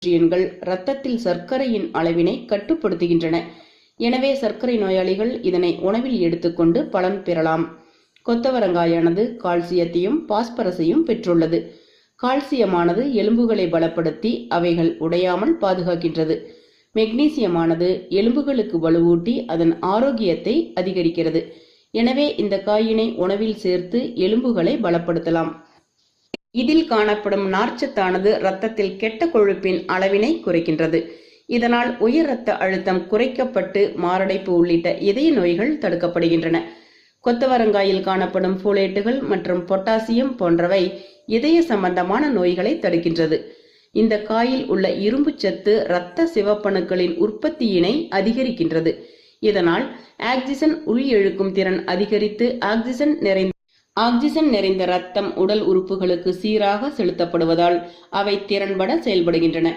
நியூட்ரியன்கள் இரத்தத்தில் சர்க்கரையின் அளவினை கட்டுப்படுத்துகின்றன. எனவே சர்க்கரை நோயாளிகள் இதனை உணவில் எடுத்துக்கொண்டு பலன் பெறலாம். கொத்தவரங்காயானது கால்சியத்தையும் பாஸ்பரஸையும் பெற்றுள்ளது. கால்சியமானது எலும்புகளை பலப்படுத்தி அவைகள் உடையாமல் பாதுகாக்கின்றது. மெக்னீசியமானது எலும்புகளுக்கு வலுவூட்டி அதன் ஆரோக்கியத்தை அதிகரிக்கிறது. எனவே இந்த காயினை உணவில் சேர்த்து எலும்புகளை பலப்படுத்தலாம். இதில் காணப்படும் நார்ச்சத்தானது இரத்தத்தில் கெட்ட கொழுப்பின் அளவினை குறைக்கின்றது. இதனால் உயர் இரத்த அழுத்தம் குறைக்கப்பட்டு மாரடைப்பு உள்ளிட்ட இதய நோய்கள் தடுக்கப்படுகின்றன. கொத்தவரங்காயில் காணப்படும் ஃபோலேட்டுகள் மற்றும் பொட்டாசியம் போன்றவை இதய சம்பந்தமான நோய்களை தடுக்கின்றது. இந்த காயில் உள்ள இரும்பு சத்து இரத்த சிவப்பணுக்களின் உற்பத்தியினை அதிகரிக்கின்றது. இதனால் ஆக்சிஜன் உள் இழுக்கும் திறன் அதிகரித்து ஆக்சிஜன் நிறைந்த இரத்தம் உடல் உறுப்புகளுக்கு சீராக செலுத்தப்படுவதால் அவை திறன்பட செயல்படுகின்றன.